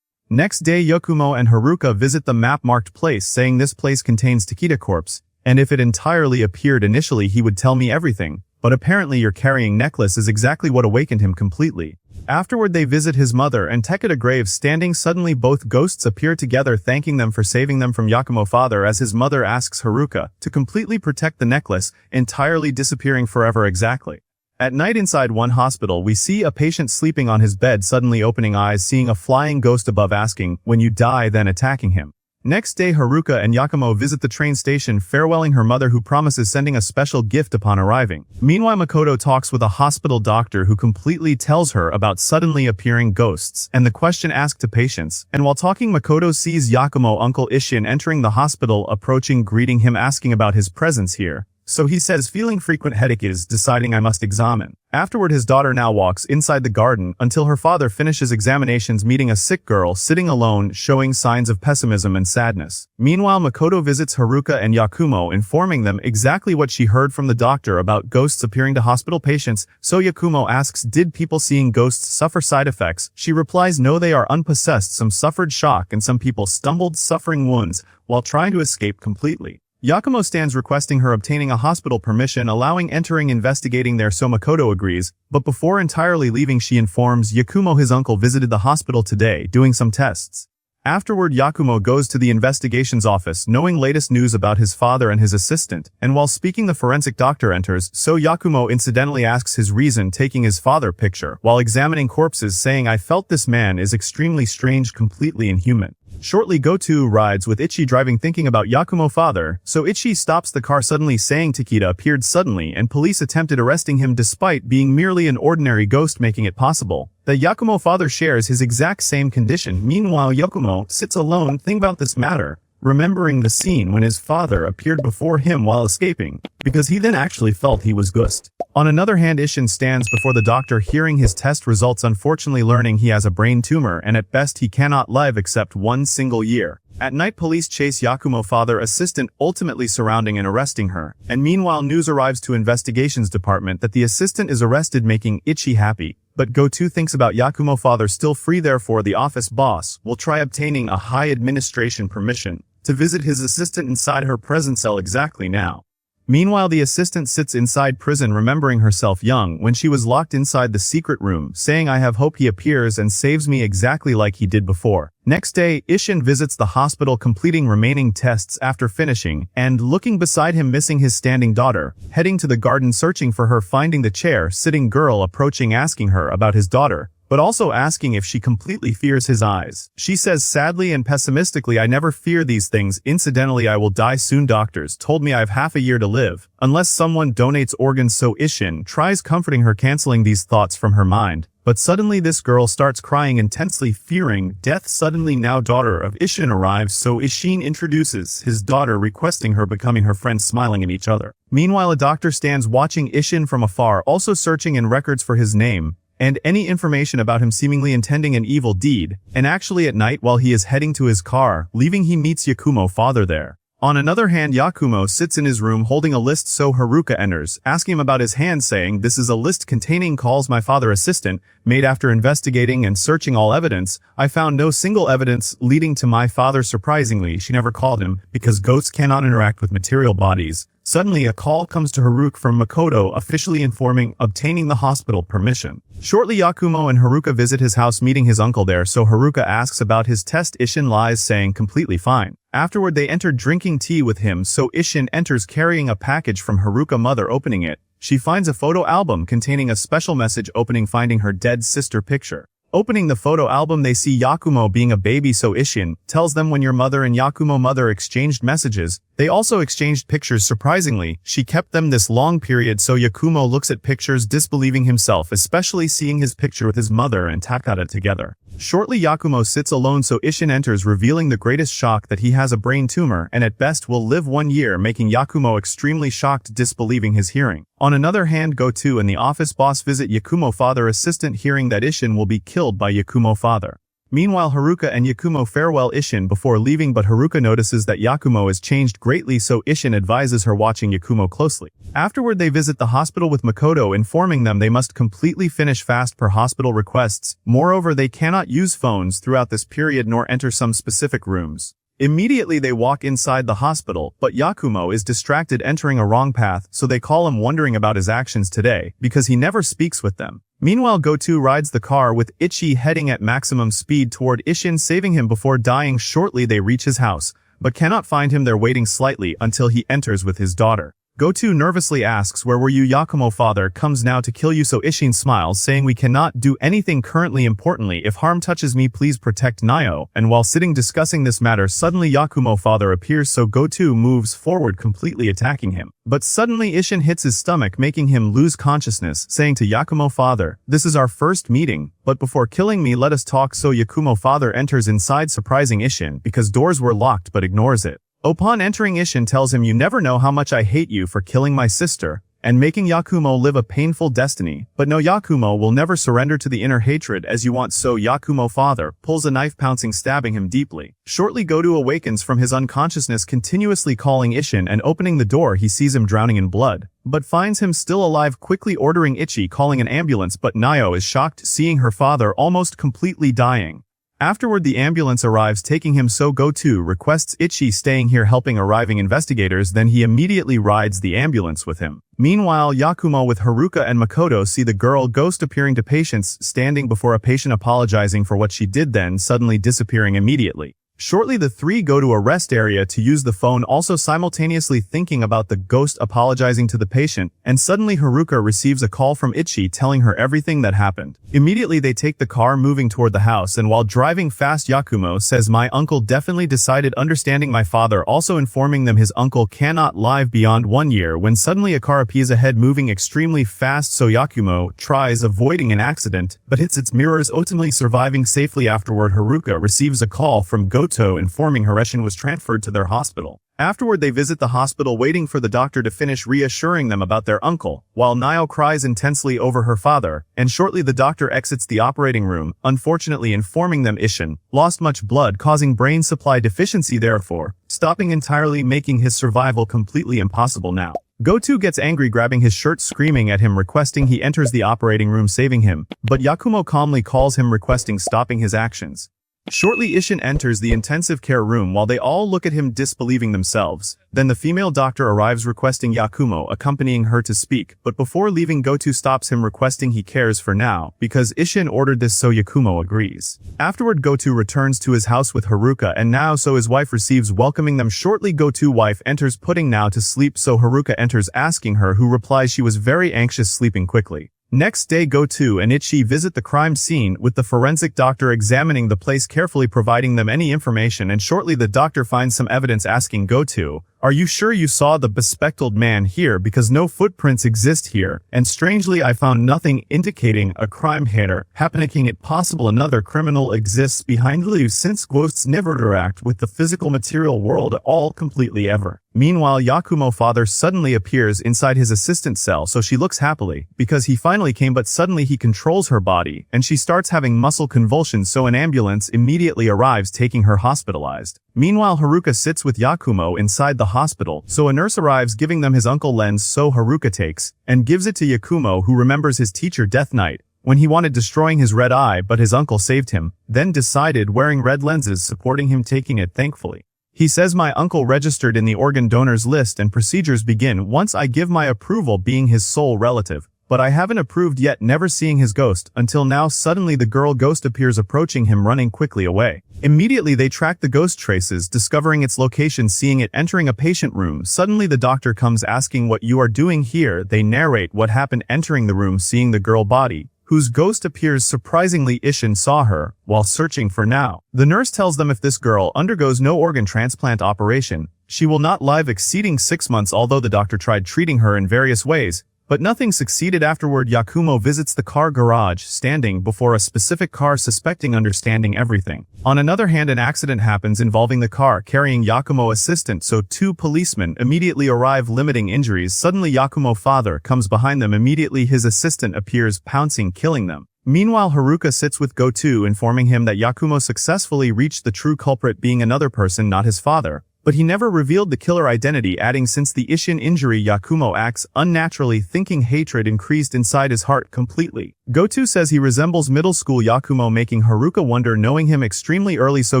Next day Yakumo and Haruka visit the map marked place, saying this place contains Takeda corpse, and if it entirely appeared initially he would tell me everything. But apparently your carrying necklace is exactly what awakened him completely. Afterward they visit his mother and Takeda grave standing. Suddenly both ghosts appear together, thanking them for saving them from Yakumo father, as his mother asks Haruka to completely protect the necklace, entirely disappearing forever exactly. At night inside one hospital we see a patient sleeping on his bed, suddenly opening eyes, seeing a flying ghost above, asking when you die, then attacking him. Next day Haruka and Yakumo visit the train station farewelling her mother who promises sending a special gift upon arriving. Meanwhile Makoto talks with a hospital doctor who completely tells her about suddenly appearing ghosts and the question asked to patients, and while talking Makoto sees Yakumo Uncle Ishin entering the hospital approaching greeting him asking about his presence here. So he says feeling frequent headaches deciding I must examine. Afterward his daughter now walks inside the garden until her father finishes examinations meeting a sick girl sitting alone showing signs of pessimism and sadness. Meanwhile Makoto visits Haruka and Yakumo informing them exactly what she heard from the doctor about ghosts appearing to hospital patients, so Yakumo asks did people seeing ghosts suffer side effects? She replies no they are unpossessed, some suffered shock and some people stumbled suffering wounds while trying to escape completely. Yakumo stands requesting her obtaining a hospital permission allowing entering investigating there so Makoto agrees, but before entirely leaving she informs Yakumo his uncle visited the hospital today doing some tests. Afterward Yakumo goes to the investigations office knowing latest news about his father and his assistant, and while speaking the forensic doctor enters, so Yakumo incidentally asks his reason taking his father picture while examining corpses saying I felt this man is extremely strange completely inhuman. Shortly Gotoubun rides with Ichi driving thinking about Yakumo father, so Ichi stops the car suddenly saying Takeda appeared suddenly and police attempted arresting him despite being merely an ordinary ghost making it possible that Yakumo father shares his exact same condition. Meanwhile Yakumo sits alone thinking about this matter, remembering the scene when his father appeared before him while escaping, because he then actually felt he was ghost. On another hand Ishin stands before the doctor hearing his test results unfortunately learning he has a brain tumor and at best he cannot live except 1 single year. At night police chase Yakumo father assistant ultimately surrounding and arresting her, and meanwhile news arrives to investigations department that the assistant is arrested making Ichi happy. But Gotoubun thinks about Yakumo father still free therefore the office boss will try obtaining a high administration permission to visit his assistant inside her prison cell exactly now. Meanwhile the assistant sits inside prison remembering herself young when she was locked inside the secret room saying I have hope he appears and saves me exactly like he did before. Next day Ishin visits the hospital completing remaining tests after finishing and looking beside him missing his standing daughter, heading to the garden searching for her finding the chair sitting girl approaching asking her about his daughter, but also asking if she completely fears his eyes. She says sadly and pessimistically I never fear these things, incidentally I will die soon doctors told me I have half a year to live, unless someone donates organs so Ishin tries comforting her canceling these thoughts from her mind. But suddenly this girl starts crying intensely fearing death suddenly now daughter of Ishin arrives so Ishin introduces his daughter requesting her becoming her friend smiling at each other. Meanwhile a doctor stands watching Ishin from afar also searching in records for his name and any information about him seemingly intending an evil deed, and actually at night while he is heading to his car, leaving he meets Yakumo father there. On another hand Yakumo sits in his room holding a list so Haruka enters, asking him about his hand saying this is a list containing calls my father assistant, made after investigating and searching all evidence, I found no single evidence leading to my father surprisingly she never called him, because ghosts cannot interact with material bodies. Suddenly a call comes to Haruka from Makoto officially informing obtaining the hospital permission. Shortly Yakumo and Haruka visit his house meeting his uncle there so Haruka asks about his test Ishin lies saying completely fine. Afterward they enter drinking tea with him so Ishin enters carrying a package from Haruka mother opening it. She finds a photo album containing a special message opening finding her dead sister picture. Opening the photo album they see Yakumo being a baby so Ishin tells them when your mother and Yakumo mother exchanged messages, they also exchanged pictures surprisingly, she kept them this long period so Yakumo looks at pictures disbelieving himself especially seeing his picture with his mother and Takada together. Shortly Yakumo sits alone so Ishin enters revealing the greatest shock that he has a brain tumor and at best will live 1 year making Yakumo extremely shocked disbelieving his hearing. On another hand Gotoubun and the office boss visit Yakumo father assistant hearing that Ishin will be killed by Yakumo father. Meanwhile Haruka and Yakumo farewell Ishin before leaving but Haruka notices that Yakumo has changed greatly so Ishin advises her watching Yakumo closely. Afterward they visit the hospital with Makoto informing them they must completely finish fast per hospital requests, moreover they cannot use phones throughout this period nor enter some specific rooms. Immediately they walk inside the hospital, but Yakumo is distracted entering a wrong path so they call him wondering about his actions today because he never speaks with them. Meanwhile Gotoubun rides the car with Ichi heading at maximum speed toward Ishin saving him before dying. Shortly they reach his house, but cannot find him there waiting slightly until he enters with his daughter. Goto nervously asks where were you? Yakumo father comes now to kill you, so Ishin smiles saying we cannot do anything currently. Importantly, if harm touches me please protect Nio. And while sitting discussing this matter, suddenly Yakumo father appears, so Goto moves forward completely attacking him. But suddenly Ishin hits his stomach making him lose consciousness, saying to Yakumo father, this is our first meeting, but before killing me let us talk. So Yakumo father enters inside surprising Ishin because doors were locked but ignores it. Upon entering, Ishin tells him you never know how much I hate you for killing my sister, and making Yakumo live a painful destiny, but no, Yakumo will never surrender to the inner hatred as you want. So Yakumo father pulls a knife pouncing stabbing him deeply. Shortly Goto awakens from his unconsciousness continuously calling Ishin, and opening the door he sees him drowning in blood, but finds him still alive, quickly ordering Ichi calling an ambulance, but Nio is shocked seeing her father almost completely dying. Afterward the ambulance arrives taking him, so Goto requests Ichi staying here helping arriving investigators, then he immediately rides the ambulance with him. Meanwhile, Yakumo with Haruka and Makoto see the girl ghost appearing to patients standing before a patient apologizing for what she did, then suddenly disappearing immediately. Shortly the three go to a rest area to use the phone, also simultaneously thinking about the ghost apologizing to the patient, and suddenly Haruka receives a call from Ichi telling her everything that happened. Immediately they take the car moving toward the house, and while driving fast Yakumo says my uncle definitely decided, understanding my father, also informing them his uncle cannot live beyond 1 year, when suddenly a car appears ahead moving extremely fast, so Yakumo tries avoiding an accident, but hits its mirrors, ultimately surviving safely. Afterward Haruka receives a call from Goto informing her Ishin was transferred to their hospital. Afterward they visit the hospital waiting for the doctor to finish reassuring them about their uncle, while Nio cries intensely over her father, and shortly the doctor exits the operating room, unfortunately informing them Ishin lost much blood causing brain supply deficiency, therefore stopping entirely, making his survival completely impossible now. Goto gets angry grabbing his shirt screaming at him requesting he enters the operating room saving him, but Yakumo calmly calls him requesting stopping his actions. Shortly Ishin enters the intensive care room while they all look at him disbelieving themselves. Then the female doctor arrives requesting Yakumo accompanying her to speak, but before leaving Goto stops him requesting he cares for now, because Ishin ordered this, so Yakumo agrees. Afterward Goto returns to his house with Haruka and now, so his wife receives welcoming them. Shortly Goto wife enters putting now to sleep, so Haruka enters asking her, who replies she was very anxious sleeping quickly. Next day Goto and Ichi visit the crime scene with the forensic doctor examining the place carefully providing them any information, and shortly the doctor finds some evidence asking Goto, are you sure you saw the bespectacled man here, because no footprints exist here, and strangely I found nothing indicating a crime hater, making it possible another criminal exists behind you, since ghosts never interact with the physical material world at all completely ever. Meanwhile Yakumo father suddenly appears inside his assistant cell, so she looks happily, because he finally came, but suddenly he controls her body, and she starts having muscle convulsions, so an ambulance immediately arrives taking her hospitalized. Meanwhile Haruka sits with Yakumo inside the hospital, so a nurse arrives giving them his uncle lens, so Haruka takes and gives it to Yakumo, who remembers his teacher Death Knight when he wanted destroying his red eye, but his uncle saved him, then decided wearing red lenses supporting him taking it thankfully. He says my uncle registered in the organ donors list and procedures begin once I give my approval, being his sole relative. But I haven't approved yet, never seeing his ghost until now. Suddenly the girl ghost appears approaching him running quickly away. Immediately they track the ghost traces, discovering its location, seeing it entering a patient room. Suddenly the doctor comes asking what you are doing here. They narrate what happened entering the room, seeing the girl body, whose ghost appears. Surprisingly Ishin saw her while searching for now. The nurse tells them if this girl undergoes no organ transplant operation, she will not live exceeding 6 months, although the doctor tried treating her in various ways, but nothing succeeded. Afterward Yakumo visits the car garage, standing before a specific car suspecting understanding everything. On another hand, an accident happens involving the car carrying Yakumo assistant, so 2 policemen immediately arrive limiting injuries. Suddenly Yakumo father comes behind them, immediately his assistant appears pouncing killing them. Meanwhile Haruka sits with Goto informing him that Yakumo successfully reached the true culprit being another person, not his father. But he never revealed the killer identity, adding since the Ishin injury Yakumo acts unnaturally, thinking hatred increased inside his heart completely. Goto says he resembles middle school Yakumo, making Haruka wonder knowing him extremely early, so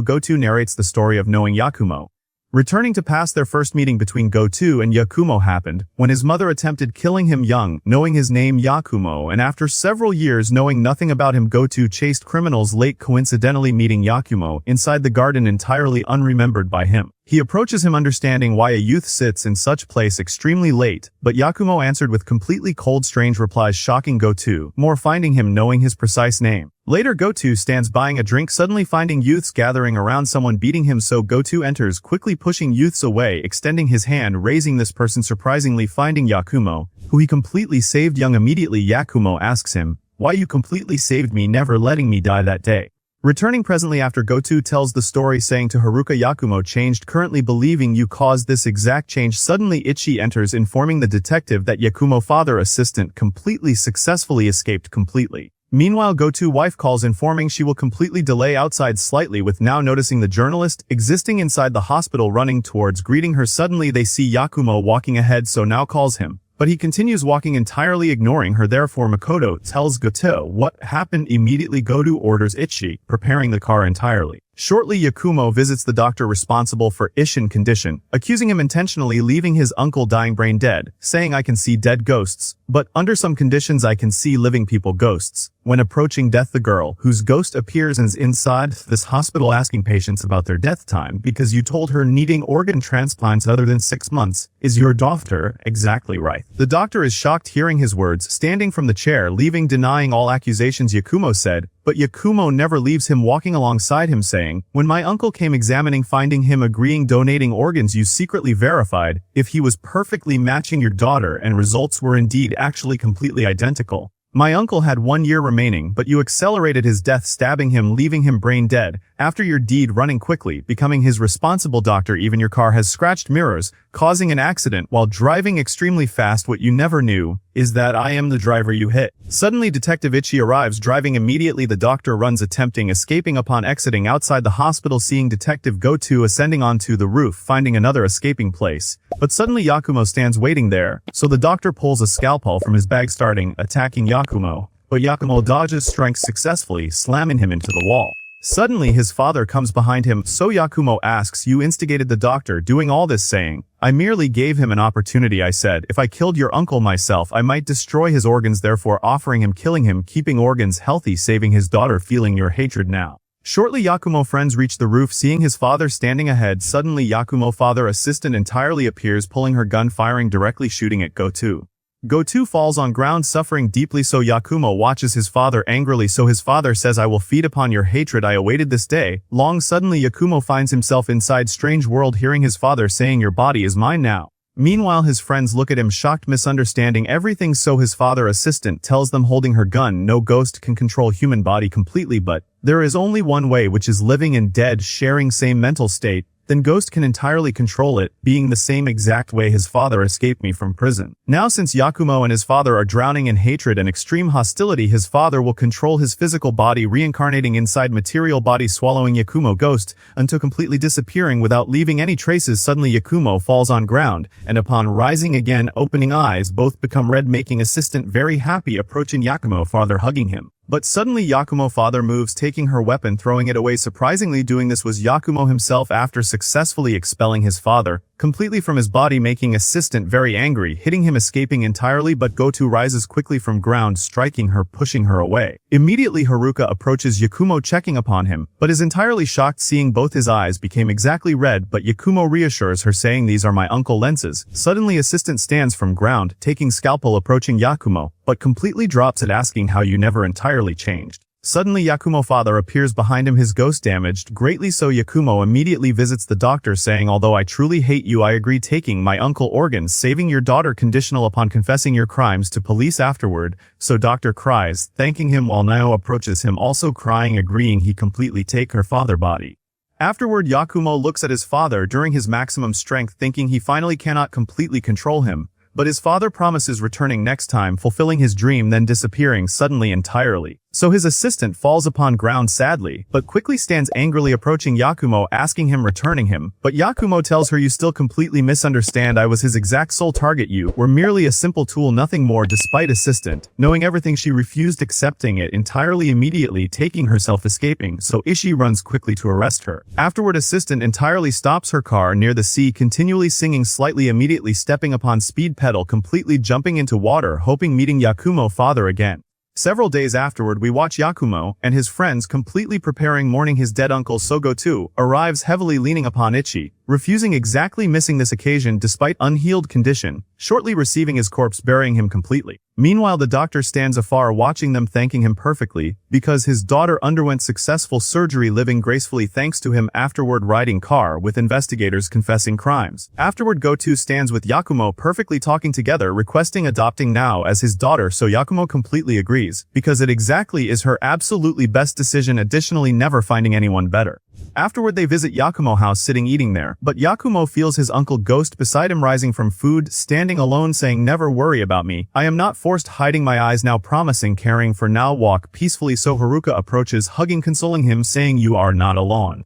Goto narrates the story of knowing Yakumo. Returning to past, their first meeting between Goto and Yakumo happened when his mother attempted killing him young, knowing his name Yakumo, and after several years knowing nothing about him, Goto chased criminals late, coincidentally meeting Yakumo inside the garden entirely unremembered by him. He approaches him understanding why a youth sits in such place extremely late, but Yakumo answered with completely cold strange replies shocking Gotoubun, more finding him knowing his precise name. Later Gotoubun stands buying a drink suddenly finding youths gathering around someone beating him so Gotoubun enters quickly pushing youths away extending his hand raising this person surprisingly finding Yakumo, who he completely saved young immediately Yakumo asks him, "Why you completely saved me never letting me die that day?" Returning presently after Gotoubun tells the story saying to Haruka Yakumo changed currently believing you caused this exact change suddenly Ichi enters informing the detective that Yakumo father assistant completely successfully escaped completely. Meanwhile Gotoubun wife calls informing she will completely delay outside slightly with now noticing the journalist existing inside the hospital running towards greeting her suddenly they see Yakumo walking ahead so now calls him. But he continues walking entirely ignoring her therefore Makoto tells Gotoubun what happened immediately Gotoubun orders Ichi, preparing the car entirely. Shortly Yakumo visits the doctor responsible for Ishin condition, accusing him intentionally leaving his uncle dying brain dead, saying I can see dead ghosts, but under some conditions I can see living people ghosts. When approaching death the girl, whose ghost appears and is inside this hospital asking patients about their death time because you told her needing organ transplants other than 6 months, is your daughter exactly right? The doctor is shocked hearing his words, standing from the chair leaving denying all accusations Yakumo said, but Yakumo never leaves him walking alongside him saying, when my uncle came examining finding him agreeing donating organs you secretly verified, if he was perfectly matching your daughter and results were indeed actually completely identical. My uncle had 1 year remaining but you accelerated his death stabbing him leaving him brain dead, after your deed running quickly, becoming his responsible doctor even your car has scratched mirrors, causing an accident while driving extremely fast what you never knew, is that I am the driver you hit. Suddenly Detective Ichi arrives driving immediately the doctor runs attempting escaping upon exiting outside the hospital seeing Detective Gotoubun ascending onto the roof finding another escaping place. But suddenly Yakumo stands waiting there, so the doctor pulls a scalpel from his bag starting attacking Yakumo, but Yakumo dodges strength successfully slamming him into the wall. Suddenly his father comes behind him so Yakumo asks you instigated the doctor doing all this saying, I merely gave him an opportunity I said if I killed your uncle myself I might destroy his organs therefore offering him killing him keeping organs healthy saving his daughter feeling your hatred now. Shortly Yakumo friends reach the roof seeing his father standing ahead suddenly Yakumo father assistant entirely appears pulling her gun firing directly shooting at Gotoubun. Gotoubun falls on ground suffering deeply so Yakumo watches his father angrily so his father says I will feed upon your hatred I awaited this day, long suddenly Yakumo finds himself inside strange world hearing his father saying your body is mine now. Meanwhile his friends look at him shocked misunderstanding everything so his father assistant tells them holding her gun no ghost can control human body completely but there is only one way which is living and dead sharing same mental state, then ghost can entirely control it, being the same exact way his father escaped me from prison. Now since Yakumo and his father are drowning in hatred and extreme hostility his father will control his physical body reincarnating inside material body swallowing Yakumo ghost, until completely disappearing without leaving any traces suddenly Yakumo falls on ground, and upon rising again opening eyes both become red making assistant very happy approaching Yakumo father hugging him. But suddenly Yakumo father moves taking her weapon throwing it away surprisingly doing this was Yakumo himself after successfully expelling his father completely from his body making assistant very angry hitting him escaping entirely but Gotoubun rises quickly from ground striking her pushing her away. Immediately Haruka approaches Yakumo checking upon him but is entirely shocked seeing both his eyes became exactly red but Yakumo reassures her saying these are my uncle lenses. Suddenly assistant stands from ground taking scalpel approaching Yakumo but completely drops it asking how you never entirely changed. Suddenly Yakumo father appears behind him his ghost damaged greatly so Yakumo immediately visits the doctor saying although I truly hate you I agree taking my uncle organs saving your daughter conditional upon confessing your crimes to police afterward, so doctor cries thanking him while Nao approaches him also crying agreeing he completely take her father body. Afterward Yakumo looks at his father during his maximum strength thinking he finally cannot completely control him, but his father promises returning next time fulfilling his dream then disappearing suddenly entirely. So his assistant falls upon ground sadly, but quickly stands angrily approaching Yakumo asking him returning him, but Yakumo tells her you still completely misunderstand I was his exact sole target you were merely a simple tool nothing more despite assistant, knowing everything she refused accepting it entirely immediately taking herself escaping so Ishi runs quickly to arrest her. Afterward assistant entirely stops her car near the sea continually singing slightly immediately stepping upon speed pedal completely jumping into water hoping meeting Yakumo father again. Several days afterward we watch Yakumo and his friends completely preparing mourning his dead uncle so Gotoubun arrives heavily leaning upon Ichi, refusing exactly missing this occasion despite unhealed condition, shortly receiving his corpse burying him completely. Meanwhile, the doctor stands afar watching them, thanking him perfectly, because his daughter underwent successful surgery, living gracefully thanks to him. Afterward, riding car with investigators confessing crimes. Afterward, Goto stands with Yakumo perfectly talking together, requesting adopting Nao as his daughter, so Yakumo completely agrees, because it exactly is her absolutely best decision, additionally never finding anyone better. Afterward, they visit Yakumo house, sitting eating there, but Yakumo feels his uncle ghost beside him rising from food, standing alone saying, "Never worry about me, I am not forced," hiding my eyes now, promising caring for Nao, walk peacefully. So Haruka approaches, hugging, consoling him, saying, "You are not alone.